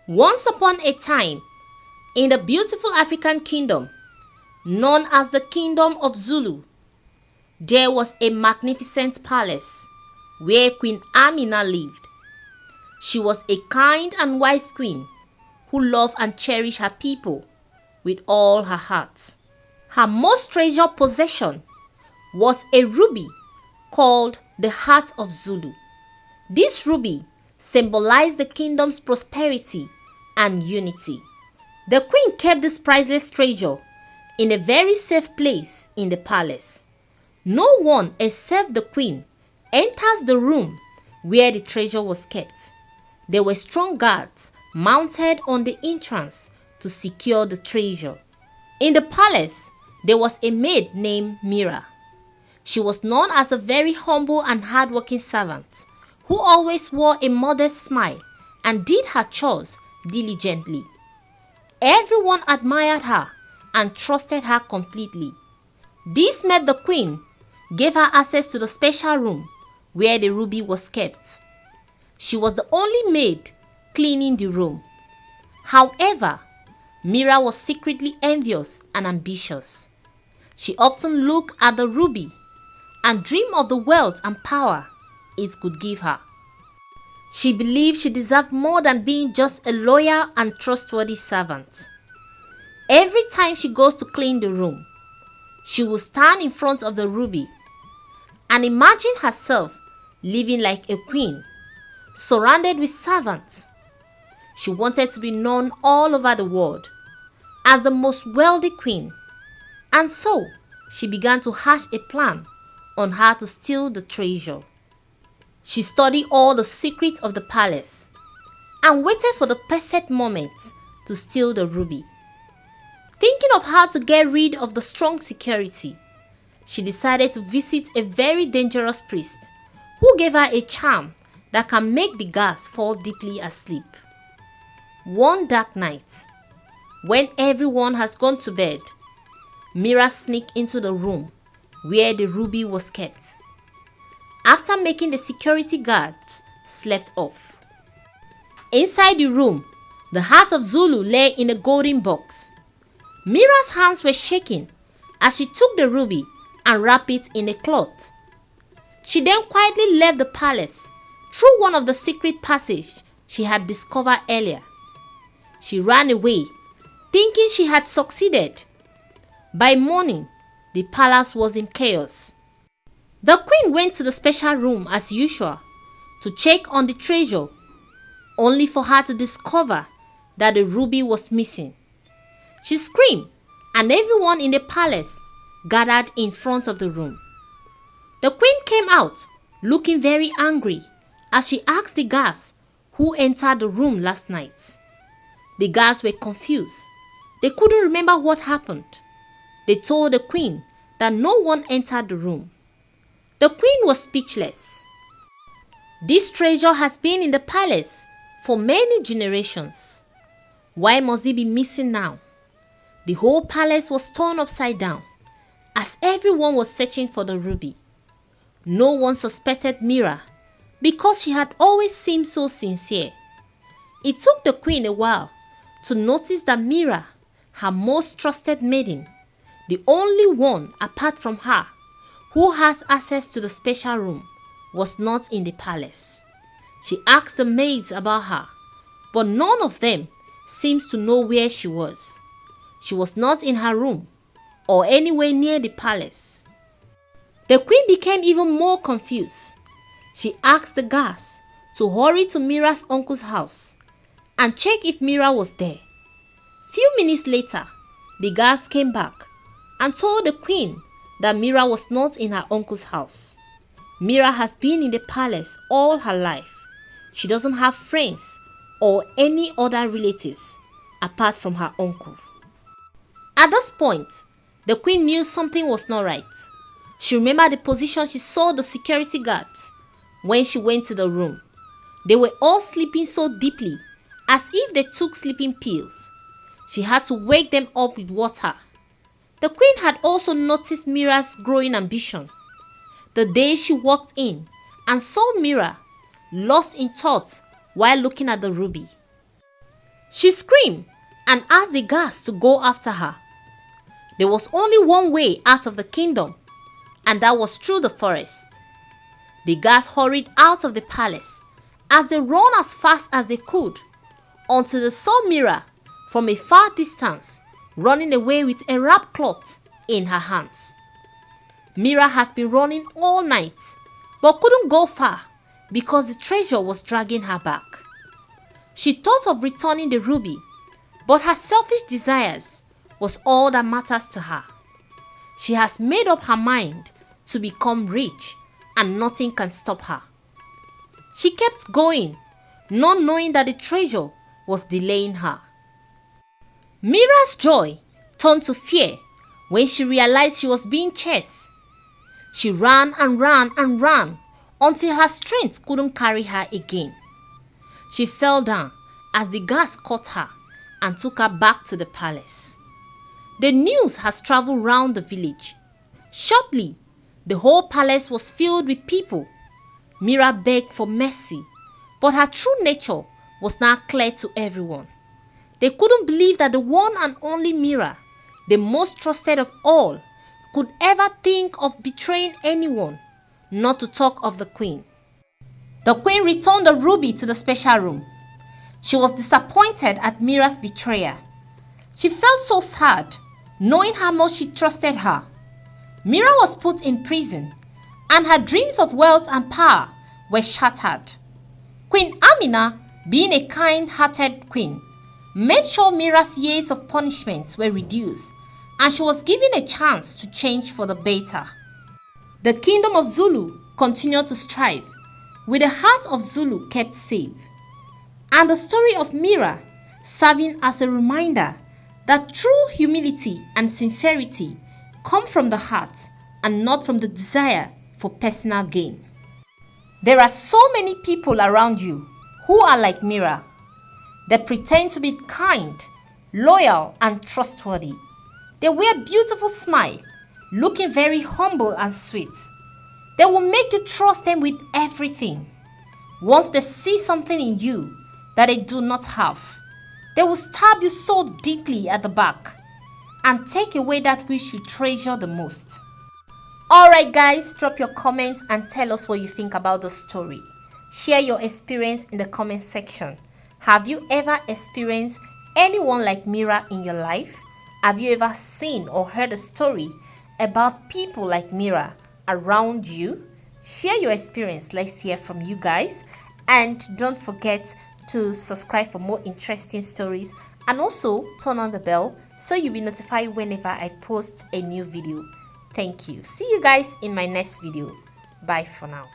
Once upon a time, in the beautiful African kingdom, known as the Kingdom of Zulu, there was a magnificent palace where Queen Amina lived. She was a kind and wise queen who loved and cherished her people with all her heart. Her most treasured possession was a ruby called the Heart of Zulu. This ruby symbolized the kingdom's prosperity and unity. The queen kept this priceless treasure in a very safe place in the palace. No one except the queen enters the room where the treasure was kept. There were strong guards mounted on the entrance to secure the treasure. In the palace, there was a maid named Mira. She was known as a very humble and hardworking servant who always wore a modest smile and did her chores diligently. Everyone admired her and trusted her completely. This made the queen give her access to the special room where the ruby was kept. She was the only maid cleaning the room. However, Mira was secretly envious and ambitious. She often looked at the ruby and dreamed of the wealth and power it could give her. She believed she deserved more than being just a loyal and trustworthy servant. Every time she goes to clean the room, she will stand in front of the ruby and imagine herself living like a queen, surrounded with servants. She wanted to be known all over the world as the most wealthy queen, and so she began to hatch a plan on how to steal the treasure. She studied all the secrets of the palace and waited for the perfect moment to steal the ruby. Thinking of how to get rid of the strong security, she decided to visit a very dangerous priest who gave her a charm that can make the guards fall deeply asleep. One dark night, when everyone has gone to bed, Mira sneaked into the room where the ruby was kept. After making the security guards slept off. Inside the room, the Heart of Zulu lay in a golden box. Mira's hands were shaking as she took the ruby and wrapped it in a cloth. She then quietly left the palace through one of the secret passages she had discovered earlier. She ran away, thinking she had succeeded. By morning, the palace was in chaos. The queen went to the special room as usual to check on the treasure, only for her to discover that the ruby was missing. She screamed, and everyone in the palace gathered in front of the room. The queen came out looking very angry as she asked the guards who entered the room last night. The guards were confused. They couldn't remember what happened. They told the queen that no one entered the room. The queen was speechless. This treasure has been in the palace for many generations. Why must it be missing now? The whole palace was turned upside down as everyone was searching for the ruby. No one suspected Mira because she had always seemed so sincere. It took the queen a while to notice that Mira, her most trusted maiden, the only one apart from her who has access to the special room, was not in the palace. She asked the maids about her, but none of them seems to know where she was. She was not in her room or anywhere near the palace. The queen became even more confused. She asked the guards to hurry to Mira's uncle's house and check if Mira was there. Few minutes later, the guards came back and told the queen that Mira was not in her uncle's house. Mira has been in the palace all her life. She doesn't have friends or any other relatives apart from her uncle. At this point, the queen knew something was not right. She remembered the position she saw the security guards when she went to the room. They were all sleeping so deeply, as if they took sleeping pills. She had to wake them up with water. The queen had also noticed Mira's growing ambition. The day she walked in and saw Mira, lost in thought while looking at the ruby. She screamed and asked the guards to go after her. There was only one way out of the kingdom, and that was through the forest. The guards hurried out of the palace as they ran as fast as they could until they saw Mira from a far distance running away with a wrapped cloth in her hands. Mira has been running all night but couldn't go far because the treasure was dragging her back. She thought of returning the ruby, but her selfish desires was all that matters to her. She has made up her mind to become rich and nothing can stop her. She kept going, not knowing that the treasure was delaying her. Mira's joy turned to fear when she realized she was being chased. She ran and ran and ran until her strength couldn't carry her again. She fell down as the guards caught her and took her back to the palace. The news has traveled round the village. Shortly, the whole palace was filled with people. Mira begged for mercy, but her true nature was now clear to everyone. They couldn't believe that the one and only Mira, the most trusted of all, could ever think of betraying anyone, not to talk of the queen. The queen returned the ruby to the special room. She was disappointed at Mira's betrayal. She felt so sad, knowing how much she trusted her. Mira was put in prison, and her dreams of wealth and power were shattered. Queen Amina, being a kind-hearted queen, made sure Mira's years of punishment were reduced, and she was given a chance to change for the better. The kingdom of Zulu continued to strive, with the heart of Zulu kept safe. And the story of Mira serving as a reminder that true humility and sincerity come from the heart and not from the desire for personal gain. There are so many people around you who are like Mira. They pretend to be kind, loyal, and trustworthy. They wear a beautiful smile, looking very humble and sweet. They will make you trust them with everything. Once they see something in you that they do not have, they will stab you so deeply at the back and take away that which you treasure the most. Alright guys, drop your comments and tell us what you think about the story. Share your experience in the comment section. Have you ever experienced anyone like Mira in your life? Have you ever seen or heard a story about people like Mira around you? Share your experience. Let's hear from you guys. And don't forget to subscribe for more interesting stories, and also turn on the bell so you'll be notified whenever I post a new video. Thank you. See you guys in my next video. Bye for now.